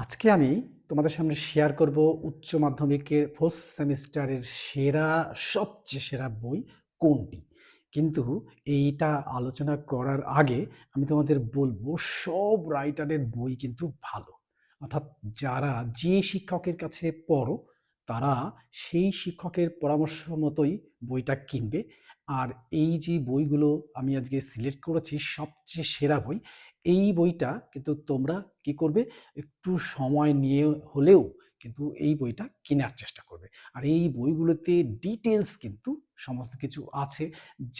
আজকে আমি তোমাদের সামনে শেয়ার করব উচ্চ মাধ্যমিকের ফার্স্ট সেমিস্টারের সবচেয়ে সেরা বই কোনটি। কিন্তু এইটা আলোচনা করার আগে আমি তোমাদের বলবো সব রাইটারের বই কিন্তু ভালো। অর্থাৎ যারা যে শিক্ষকের কাছে পড়ো তারা সেই শিক্ষকের পরামর্শ মতোই বইটা কিনবে। আর এই যে বইগুলো আমি আজকে সিলেক্ট করেছি সবচেয়ে সেরা বই, এই বইটা কিন্তু তোমরা কি করবে, একটু সময় নিয়ে হলেও কিন্তু এই বইটা কেনার চেষ্টা করবে। আর এই বইগুলোতে ডিটেলস কিন্তু সমস্ত কিছু আছে।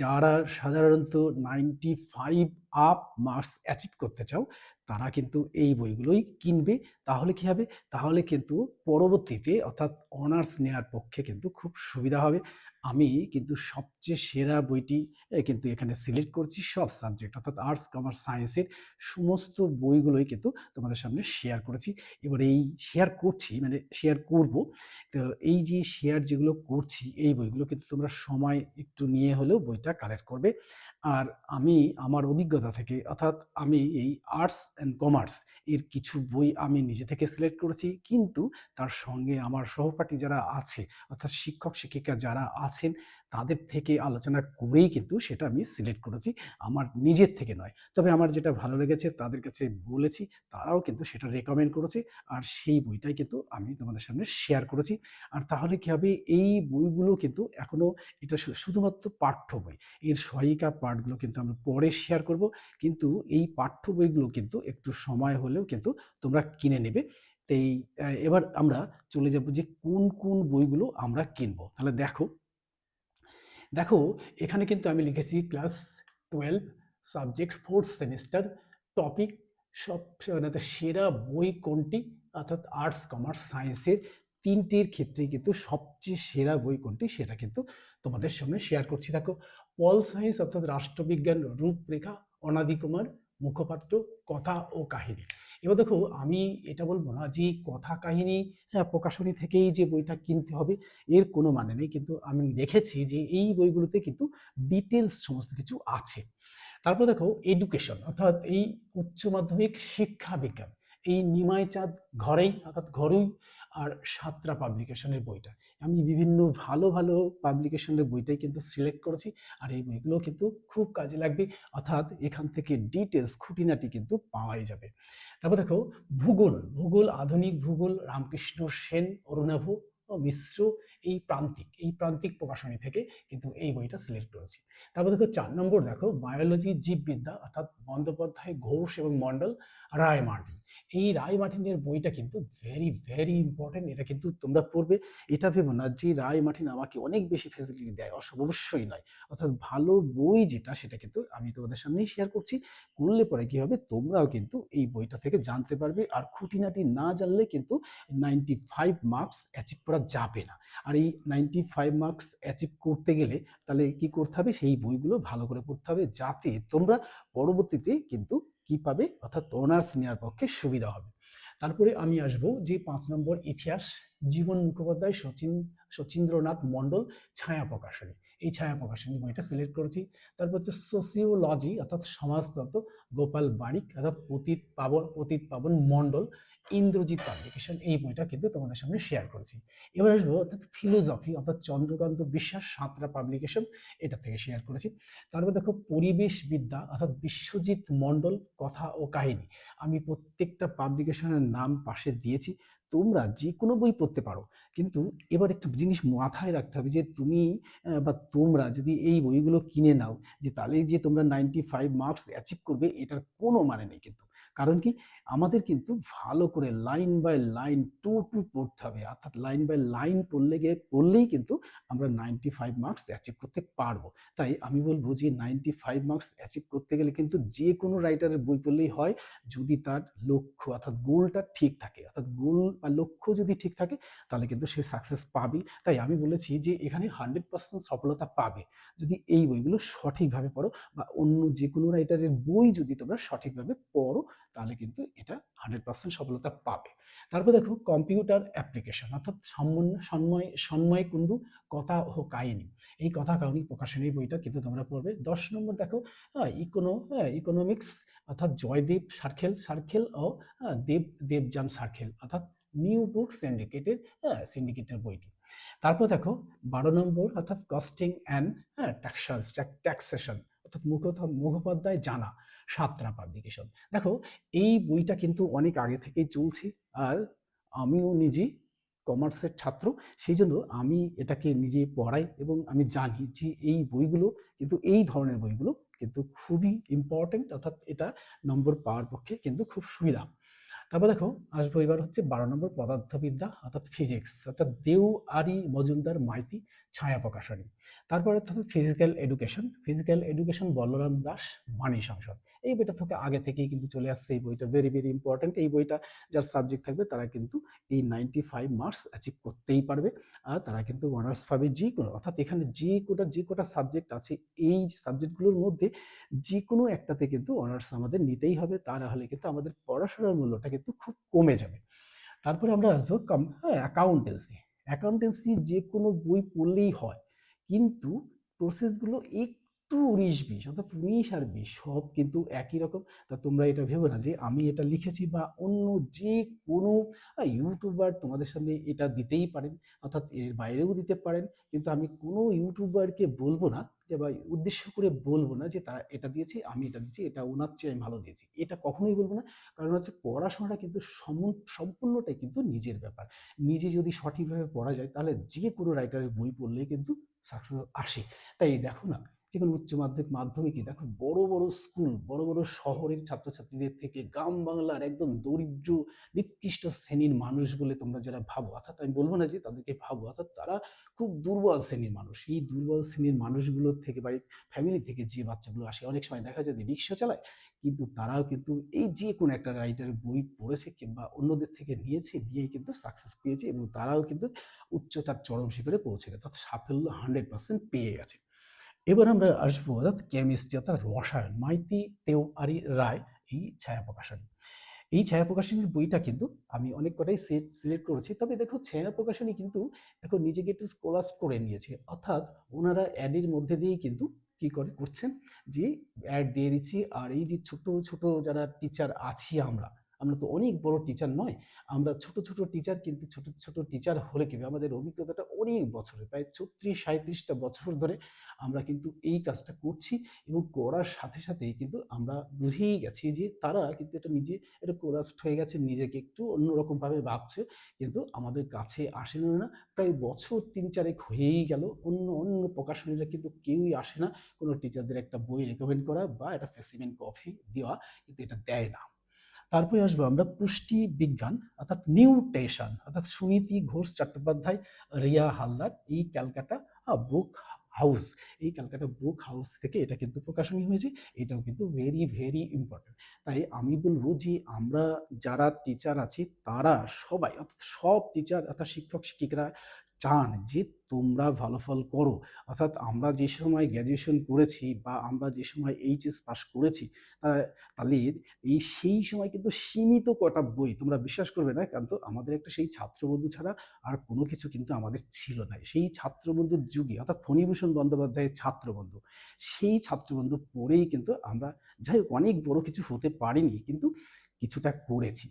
যারা সাধারণত 95 আপ মার্কস অ্যাচিভ করতে চাও তারা কিন্তু এই বইগুলোই কিনবে। তাহলে কি হবে? তাহলে কিন্তু পরবর্তীতে অর্থাৎ অনার্স নেওয়ার পক্ষে কিন্তু খুব সুবিধা হবে। আমি কিন্তু সবচেয়ে সেরা বইটি কিন্তু এখানে সিলেক্ট করছি সব সাবজেক্ট অর্থাৎ আর্টস, কমার্স, সায়েন্সের সমস্ত বইগুলোই কিন্তু তোমাদের সামনে শেয়ার করেছি। এবার এই শেয়ার করছি মানে শেয়ার করব। তো এই যে শেয়ার যেগুলো করছি এই বইগুলো কিন্তু তোমরা সময় একটু নিয়ে হলেও বইটা কালেক্ট করবে। আর আমি আমার অভিজ্ঞতা থেকে অর্থাৎ আমি এই আর্টস অ্যান্ড কমার্স এর কিছু বই আমি নিজে থেকে সিলেক্ট করেছি, কিন্তু তার সঙ্গে আমার সহপাঠী যারা আছে অর্থাৎ শিক্ষক শিক্ষিকা যারা আছেন তাদের থেকে আলোচনা করেই কিন্তু সেটা আমি সিলেক্ট করেছি, আমার নিজের থেকে নয়। তবে আমার যেটা ভালো লেগেছে তাদের কাছে বলেছি, তারাও কিন্তু সেটা রেকমেন্ড করেছে। আর সেই বইটাই কিন্তু আমি তোমাদের সামনে শেয়ার করেছি। আর তাহলে কি হবে, এই বইগুলো কিন্তু এখনো এটা শুধুমাত্র পাঠ্য বই, এর সহায়িকা পাঠগুলো কিন্তু আমরা পরে শেয়ার করব। কিন্তু এই পাঠ্য বইগুলো কিন্তু একটু সময় হলেও কিন্তু তোমরা কিনে নেবে। তো এবার আমরা চলে যাব যে কোন কোন বইগুলো আমরা কিনবো। তাহলে দেখো দেখো এখানে কিন্তু আমি লিখেছি class 12 subject fourth semester, topic সব সেরা বই কোনটি, অর্থাৎ আর্টস কমার্স সায়েন্সের তিনটির ক্ষেত্রে কিন্তু সবচেয়ে সেরা বই কোনটি সেটা কিন্তু তোমাদের সামনে শেয়ার করছি। দেখো, পল সায়েন্স অর্থাৎ রাষ্ট্রবিজ্ঞান রূপরেখা, অনাদি কুমার মুখপাত্র, কথা ও কাহিনী। এবার দেখো আমি এটা বলবো না যে কথা কাহিনী প্রকাশনী থেকেই যে বইটা কিনতে হবে এর কোনো মানে নেই, কিন্তু আমি দেখেছি যে এই বইগুলোতে কিন্তু ডিটেলস সমস্ত কিছু আছে। তারপর দেখো এডুকেশন অর্থাৎ এই উচ্চ মাধ্যমিক শিক্ষা বিজ্ঞান, এই নিমাই চাঁদ ঘরেই অর্থাৎ ঘরুই আর সাতরা পাবলিকেশনের বইটা আমি বিভিন্ন ভালো ভালো পাবলিকেশনের বইটাই কিন্তু সিলেক্ট করেছি। আর এই বইগুলো কিন্তু খুব কাজে লাগবে, অর্থাৎ এখান থেকে ডিটেলস খুঁটিনাটি কিন্তু পাওয়াই যাবে। তারপর দেখো ভূগোল, ভূগোল আধুনিক ভূগোল রামকৃষ্ণ সেন, অরুণাভ মিশ্র, এই প্রান্তিক প্রকাশনী থেকে কিন্তু এই বইটা সিলেক্ট করেছি। তারপর দেখো 4 নম্বর, দেখো বায়োলজি জীববিদ্যা অর্থাৎ বন্দ্যোপাধ্যায়, ঘোষ এবং মন্ডল, রায় মার্টিন। এই রায় মার্টিনের বইটা কিন্তু ভেরি ভেরি ইম্পর্টেন্ট, এটা কিন্তু তোমরা পড়বে। এটা ভেবো না যে রায় মার্টিন আমাকে অনেক বেশি ফেসিলিটি দেয়, অবশ্যই নয়। অর্থাৎ ভালো বই যেটা সেটা কিন্তু আমি তোমাদের সামনেই শেয়ার করছি। করলে পরে কি হবে, তোমরাও কিন্তু এই বইটা থেকে জানতে পারবে। আর খুঁটিনাটি না জানলে কিন্তু 95 মার্কস অ্যাচিভ করা যাবে না। আর এই 95 মার্কস অ্যাচিভ করতে গেলে তাহলে কি করতে হবে, সেই বইগুলো ভালো করে পড়তে হবে যাতে তোমরা পরবর্তীতে কিন্তু কি পাবে, অর্থাৎ অনার্স নেওয়ার পক্ষে সুবিধা হবে। তারপরে আমি আসবো যে 5 নম্বর ইতিহাস, জীবন মুখোপাধ্যায়, শচীন্দ্রনাথ মণ্ডল, ছায়া প্রকাশনী। এই ছায়া প্রকাশনী বইটা সিলেক্ট করেছি। তারপর হচ্ছে সোসিওলজি অর্থাৎ সমাজতত্ত্ব, গোপাল বারিক অর্থাৎ পতিত পাবন মণ্ডল, ইন্দ্রজিৎ পাবলিকেশন। এই বইটা কিন্তু তোমাদের সামনে শেয়ার করেছি। এবার আসবো অর্থাৎ ফিলোসফি অর্থাৎ চন্দ্রকান্ত বিশ্বাস, সাঁতরা পাবলিকেশন, এটা থেকে শেয়ার করেছি। তারপর দেখো পরিবেশ বিদ্যা অর্থাৎ বিশ্বজিৎ মণ্ডল, কথা ও কাহিনী। আমি প্রত্যেকটা পাবলিকেশনের নাম পাশে দিয়েছি, তোমরা যে কোনো বই পড়তে পারো। কিন্তু এবার একটা জিনিস মাথায় রাখতে হবে যে তুমি বা তোমরা যদি এই বইগুলো কিনে নাও যে তাহলে যে তোমরা 95 মার্কস অ্যাচিভ করবে এটার কোনো মানে নেই কিন্তু। কারণ কি, আমাদের কিন্তু ভালো করে লাইন বাই লাইন টু টু পড়তে হবে, অর্থাৎ লাইন বাই লাইন পড়লেই কিন্তু আমরা 95 মার্কস অ্যাচিভ করতে পারবো। তাই আমি বলবো যে 95 মার্কস অ্যাচিভ করতে গেলে কিন্তু যে কোনো রাইটারের বই পড়লেই হয়, যদি তার লক্ষ্য অর্থাৎ গোলটা ঠিক থাকে, অর্থাৎ গোল বা লক্ষ্য যদি ঠিক থাকে তাহলে কিন্তু সে সাকসেস পাবেই। তাই আমি বলেছি যে এখানে 100% সফলতা পাবে যদি এই বইগুলো সঠিকভাবে পড়ো, বা অন্য যে কোনো রাইটারের বই যদি তোমরা সঠিকভাবে পড়ো তাহলে কিন্তু এটা 100% সফলতা পাবে। তারপর দেখো কম্পিউটার অ্যাপ্লিকেশন অর্থাৎ সন্ময় কুণ্ডু কথা ও কাহিনী। এই কথা কাহিনী প্রকাশনীর বইটা কিন্তু তোমরা পড়বে। 10 নম্বর দেখো ইকোনমিক্স অর্থাৎ জয়দেব সার্কেল ও দেবযান সার্কেল অর্থাৎ নিউ বুক সিন্ডিকেটের বইটি। তারপর দেখো 12 নম্বর অর্থাৎ কস্টিং অ্যান্ড ট্যাক্সেশন অর্থাৎ মুখোপাধ্যায় জানা সাতরা পাবলিকেশন। দেখো এই বইটা কিন্তু অনেক আগে থেকেই চলছে, আর আমিও নিজে কমার্সের ছাত্র, সেই জন্য আমি এটাকে নিজে পড়াই এবং আমি জানি যে এই বইগুলো কিন্তু এই ধরনের বইগুলো কিন্তু খুবই ইম্পর্টেন্ট, অর্থাৎ এটা নম্বর পাওয়ার পক্ষে কিন্তু খুব সুবিধা। তারপর দেখো আসবো এবার হচ্ছে 12 নম্বর পদার্থবিদ্যা অর্থাৎ ফিজিক্স অর্থাৎ দেওয়ারি মজুমদার মাইতি ছায়া প্রকাশনী। তারপরে হচ্ছে ফিজিক্যাল এডুকেশন বলরাম দাস বাণী সংসদ। এই বইটা থেকে আগে থেকেই কিন্তু চলে আসছে, এই বইটা ভেরি ভেরি ইম্পর্টেন্ট। এই বইটা যার সাবজেক্ট থাকবে তারা কিন্তু এই 95 মার্কস অ্যাচিভ করতেই পারবে, আর তারা কিন্তু অনার্স পাবে যে কোনো, অর্থাৎ এখানে যে কটা সাবজেক্ট আছে এই সাবজেক্টগুলোর মধ্যে যে কোনো একটাতে কিন্তু অনার্স আমাদের নিতেই হবে, তা না হলে কিন্তু আমাদের পড়াশোনার মূল্যটা কিন্তু খুব কমে যাবে। তারপরে আমরা আসবো অ্যাকাউন্টেন্সি যে কোনো বই পড়লেই হয়, কিন্তু প্রসেসগুলো একটু 19-20 অর্থাৎ 19 আর 20 সব কিন্তু একই রকম। তা তোমরা এটা ভেবো না যে আমি এটা লিখেছি বা অন্য যে কোনো ইউটিউবার তোমাদের সামনে এটা দিতেই পারেন, অর্থাৎ এর বাইরেও দিতে পারেন, কিন্তু আমি কোনো ইউটিউবারকে বলবো না যে বা উদ্দেশ্য করে বলবো না যে তারা এটা দিয়েছে আমি এটা দিচ্ছি, এটা ওনার চেয়ে আমি ভালো দিয়েছি, এটা কখনোই বলবো না। কারণ হচ্ছে পড়াশোনাটা কিন্তু সম্পূর্ণটাই কিন্তু নিজের ব্যাপার। নিজে যদি সঠিকভাবে পড়া যায় তাহলে যে কোনো রাইটারের বই পড়লেই কিন্তু সাকসেস আসে। তাই দেখো না, যেকোনো উচ্চ মাধ্যমিকে দেখো বড় বড় স্কুল, বড় বড় শহরের ছাত্রছাত্রীদের থেকে গ্রাম বাংলার একদম দরিদ্র নিকৃষ্ট শ্রেণীর মানুষ বলে তোমরা যারা ভাবো, অর্থাৎ আমি বলবো না যে তাদেরকে ভাবো, অর্থাৎ তারা খুব দুর্বল শ্রেণীর মানুষ, এই দুর্বল শ্রেণীর মানুষগুলোর থেকে বাড়ির ফ্যামিলি থেকে যে বাচ্চাগুলো আসে, অনেক সময় দেখা যায় যে রিক্সা চালায়, কিন্তু তারাও কিন্তু এই যে কোনো একটা রাইটারের বই পড়েছে কিংবা অন্যদের থেকে নিয়েই কিন্তু সাকসেস পেয়েছে, এবং তারাও কিন্তু উচ্চতার চরম শিখরে পৌঁছে গেছে, অর্থাৎ সাফল্য 100% পেয়ে গেছে। এবার আমরা আসবো অর্থাৎ কেমিস্ট্রি অর্থাৎ রসায়ন মাইতি তেওয়ারি রায় এই ছায়া প্রকাশনী। এই ছায়া প্রকাশনীর বইটা কিন্তু আমি অনেক কটাই সিলেক্ট করেছি, তবে দেখো ছায়া প্রকাশনী কিন্তু এখন নিজেকে একটু স্কলাস করে নিয়েছে, অর্থাৎ ওনারা অ্যাডের মধ্যে দিয়েই কিন্তু কি করছেন যে অ্যাড দিয়ে দিচ্ছি, আর এই যে ছোট ছোট যারা টিচার আছি আমরা, আমরা তো অনেক বড় টিচার নয়, আমরা ছোট ছোট টিচার, কিন্তু ছোট ছোট টিচার হলে কিন্তু আমাদের অভিজ্ঞতাটা অনেক বছরের, প্রায় 36-37টা বছর ধরে আমরা কিন্তু এই কাজটা করছি, এবং করার সাথে সাথেই কিন্তু আমরা বুঝেই গেছি যে তারা কিন্তু এটা নিজে এটা কোলাপসড হয়ে গেছে, নিজেকে একটু অন্যরকমভাবে ভাবছে, কিন্তু আমাদের কাছে আসেন না। প্রায় বছর 3-4 হয়েই গেল, অন্য অন্য প্রকাশনীরা কিন্তু কেউই আসে না কোনো টিচারদের একটা বই রেকমেন্ড করা বা একটা স্পেসিমেন কপি দেওয়া, কিন্তু এটা দেয় না। তারপরে আসবো আমরা পুষ্টি বিজ্ঞান অর্থাৎ নিউট্রিশন অর্থাৎ সুনীতি ঘোষ চট্টোপাধ্যায়, রিয়া হালদার এই ক্যালকাটা বুক হাউস, এই ক্যালকাটা বুক হাউস থেকে এটা কিন্তু প্রকাশনী হয়েছে, এটাও কিন্তু ভেরি ভেরি ইম্পর্টেন্ট। তাই আমি বলবো যে আমরা যারা টিচার আছি তারা সবাই অর্থাৎ সব টিচার অর্থাৎ শিক্ষক শিক্ষিকারা চান যে তোমরা ভালো ফল করো, অর্থাৎ আমরা যে সময় গ্র্যাজুয়েশন করেছি বা আমরা যে সময় এইচএস পাস করেছি, তাহলে সেই সময় কিন্তু সীমিত কটা বই, তোমরা বিশ্বাস করবে না, কারণ তো আমাদের একটা সেই ছাত্রবন্ধু ছাড়া আর কোনো কিছু কিন্তু আমাদের ছিল না। সেই ছাত্রবন্ধুর যুগে অর্থাৎ ফণীভূষণ বন্দ্যোপাধ্যায়ের ছাত্রবন্ধু, সেই ছাত্রবন্ধু পড়েই কিন্তু আমরা যাই হোক অনেক বড় কিছু হতে পারিনি, কিন্তু কিছুটা করেছি,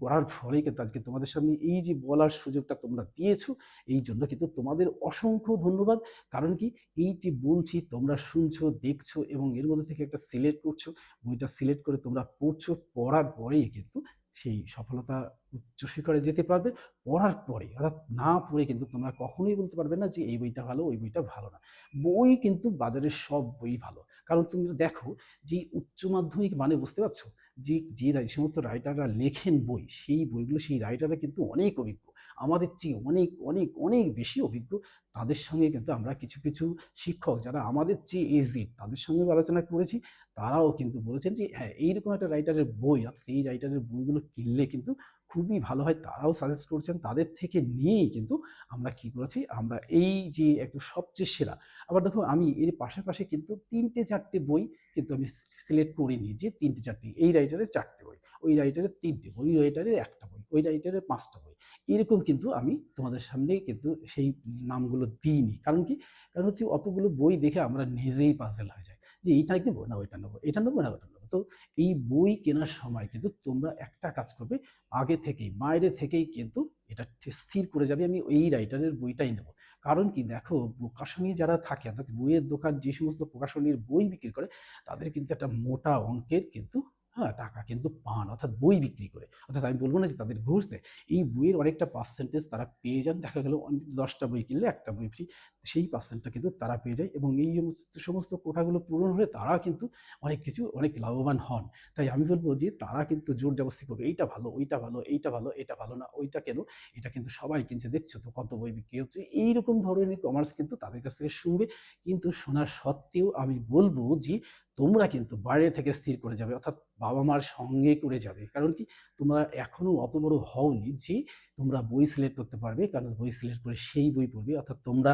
করার ফলেই কিন্তু আজকে তোমাদের সামনে এই যে বলার সুযোগটা তোমরা দিয়েছো, এই জন্য কিন্তু তোমাদের অসংখ্য ধন্যবাদ। কারণ কি, এই যে বলছি তোমরা শুনছো দেখছো এবং এর মধ্যে থেকে একটা সিলেক্ট করছো, বইটা সিলেক্ট করে তোমরা পড়ছো, পড়ার পরেই কিন্তু সেই সফলতা উচ্চ শিখরে যেতে পারবে। পড়ার পরে অর্থাৎ না পড়ে কিন্তু তোমরা কখনোই বলতে পারবে না যে এই বইটা ভালো ওই বইটা ভালো না। বই কিন্তু বাজারের সব বই ভালো, কারণ তুমি দেখো যে উচ্চ মাধ্যমিক মানে বুঝতে পারছো যে যে সমস্ত রাইটাররা লেখেন বই, সেই বইগুলো সেই রাইটাররা কিন্তু অনেক অভিজ্ঞ, আমাদের চেয়ে অনেক অনেক অনেক বেশি অভিজ্ঞ। তাদের সঙ্গে কিন্তু আমরা কিছু কিছু শিক্ষক যারা আমাদের চেয়ে এজিড তাদের সঙ্গে আলোচনা করেছি, তারাও কিন্তু বলেছেন যে হ্যাঁ, এইরকম একটা রাইটারের বই অর্থাৎ এই রাইটারের বইগুলো কিনলে কিন্তু খুবই ভালো হয়। তারাও সাজেস্ট করছেন। তাদের থেকে নিয়েই কিন্তু আমরা কি করেছি, আমরা এই যে একদম সবচেয়ে সেরা। আবার দেখো আমি এর পাশাপাশি কিন্তু ৩ টে ৪ টে বই কিন্তু আমি সিলেক্ট করিনি যে ৩ টে ৪ টে। এই রাইটারের ৪ টে বই, ওই রাইটারের ৩ টে বই, ওই রাইটারের ১ টা বই, ওই রাইটারের ৫ টা বই। এরকম কিন্তু আমি তোমাদের সামনে কিন্তু সেই নামগুলো দিইনি। কারণ কি? কারণ হচ্ছে অতগুলো বই দেখে আমরা নিজেই পাজল হয়ে যাই। যে এইটা নেবো না ওইটা নেবো, এটা নেবো না ওটা নেবো। তো এই বই কেনার সময় কিন্তু তোমরা একটা কাজ করবে, আগে থেকেই বাইরে থেকেই কিন্তু এটা স্থির করে যাবে আমি এই রাইটারের বইটাই নেবো। কারণ কি দেখো, প্রকাশনী যারা থাকে অর্থাৎ বইয়ের দোকান যে সমস্ত প্রকাশনীর বই বিক্রি করে তাদের কিন্তু একটা মোটা অঙ্কের কিন্তু হ্যাঁ, টাকা কিন্তু পান অর্থাৎ বই বিক্রি করে। অর্থাৎ আমি বলব না যে তাদের ঘুষ দেয়। এই বইয়ের অনেকটা পার্সেন্টেজ তারা পেয়ে যান। দেখা গেল ১০ টা বই কিনলে ১ টা বই ফ্রি। সেই পার্সেন্টটা কিন্তু তারা পেয়ে যায় এবং এই সমস্ত কোটাগুলো পূরণ হলে তারা কিন্তু অনেক কিছু অনেক লাভবান হন। তাই আমি বলব যে তারা কিন্তু জোর জবরদস্তি করবে। এইটা ভালো, ওইটা ভালো, এইটা ভালো, এটা ভালো না, ওইটা কেন? এটা কিন্তু সবাই কিনছে দেখছো তো কত বই বিক্রি হচ্ছে। এইরকম ধরনের কমার্স কিন্তু তাদের কাছ থেকে শুনবে। কিন্তু শোনা সত্ত্বেও আমি বলব যে তোমরা কিন্তু বাইরে থেকে স্থির করে যাবে অর্থাৎ বাবা-মার সঙ্গে করে যাবে। কারণ কি? তোমরা এখনো অত বড় হওনি যে তোমরা বই সিলেক্ট করতে পারবে। কারণ বই সিলেক্ট করে সেই বই পড়বে। অর্থাৎ তোমরা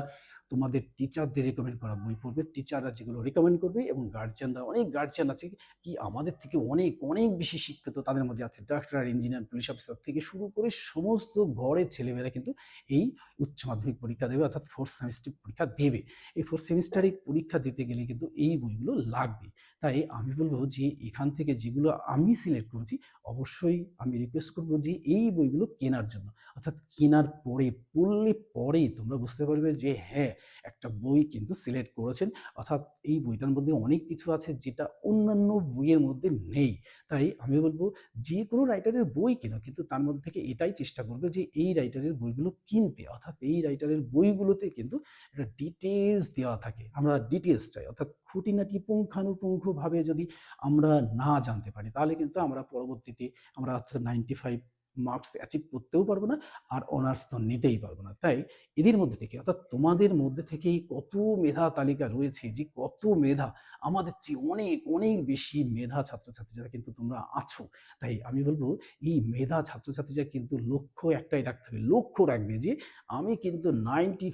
তোমাদের টিচারদের রিকমেন্ড করা বই পড়বে। টিচাররা যেগুলো রিকমেন্ড করবে এবং গার্জিয়ানরা অনেক গার্জিয়ান আছে কি আমাদের থেকে অনেক, অনেক বেশি শিক্ষিত তাদের মধ্যে আছে। ডাক্তার, ইঞ্জিনিয়ার, পুলিশ অফিসার থেকে শুরু করে সমস্ত ঘরের ছেলেমেয়েরা কিন্তু এই উচ্চ মাধ্যমিক পরীক্ষা দেবে অর্থাৎ 4th সেমেস্টার পরীক্ষা দেবে। এই 4th সেমেস্টারে পরীক্ষা দিতে গেলে কিন্তু এই বইগুলো লাগবে। তাই আমি বলব যে এখান থেকে যেগুলো আমি সিলেক্ট করেছি অবশ্যই আমি রিকোয়েস্ট করব যে এই বইগুলো কেনার জন্য। অর্থাৎ কেনার পরে পড়লে পরেই তোমরা বুঝতে পারবে যে হ্যাঁ, একটা বই কিন্তু সিলেক্ট করেছেন। অর্থাৎ এই বইটার মধ্যে অনেক কিছু আছে যেটা অন্যান্য বইয়ের মধ্যে নেই। তাই আমি বলব যেকোনো রাইটারের বই কেনো কিন্তু তার মধ্যে থেকে এটাই চেষ্টা করবে যে এই রাইটারের বইগুলো কিনতে। অর্থাৎ এই রাইটারের বইগুলোতে কিন্তু একটা ডিটেইলস দেওয়া থাকে। আমরা ডিটেইলস চাই। অর্থাৎ খুঁটিনাটি পুঙ্খানুপুঙ্খভাবে যদি আমরা না জানতে পারি তাহলে কিন্তু আমরা পরবর্তীতে আমরা হচ্ছে 95 মার্কস অ্যাচিভ করতেও পারবো না আর অনার্স তো নিতেই পারবো না। তাই এদের মধ্যে থেকে অর্থাৎ তোমাদের মধ্যে থেকেই কত মেধা তালিকা রয়েছে যে কত মেধা আমাদের চেয়ে অনেক, অনেক বেশি মেধা ছাত্রছাত্রীরা কিন্তু তোমরা আছো। তাই আমি বলব এই মেধা ছাত্রছাত্রীরা কিন্তু লক্ষ্য একটাই রাখতে হবে। লক্ষ্য রাখবে যে আমি কিন্তু 95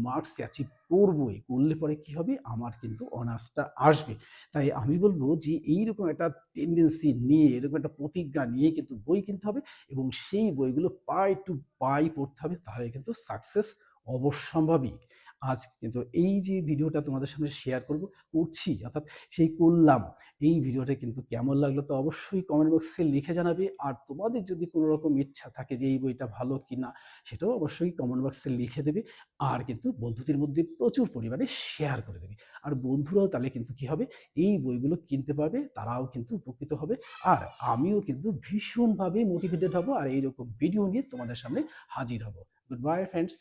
মার্কস অ্যাচিভ করবই। করলে পরে কি হবে? আমার কিন্তু অনার্সটা আসবে। তাই আমি বলব যে এইরকম একটা টেনডেন্সি নিয়ে এরকম একটা প্রতিজ্ঞা নিয়ে কিন্তু বই কিনতে হবে এবং সেই বইগুলো পাই টু পাই পড়তে হবে তাহলে কিন্তু সাকসেস অবশ্যম্ভাবী। আজ কিন্তু এই যে ভিডিওটা তোমাদের সামনে শেয়ার করছি অর্থাৎ সেই করলাম। এই ভিডিওটা কিন্তু কেমন লাগলো তো অবশ্যই কমেন্ট বক্সে লিখে জানাবে। আর তোমাদের যদি কোনো রকম ইচ্ছা থাকে যে এই বইটা ভালো কিনা সেটাও অবশ্যই কমেন্ট বক্সে লিখে দেবে। আর কিন্তু বন্ধুদের মধ্যে প্রচুর পরিমাণে শেয়ার করে দেবে। আর বন্ধুরাও তাহলে কিন্তু কি হবে? এই বইগুলো কিনতে পারবে, তারাও কিন্তু উপকৃত হবে। আর আমিও কিন্তু ভীষণভাবে মোটিভেটেড হব আর এইরকম ভিডিও নিয়ে তোমাদের সামনে হাজির হব। Good bye friends.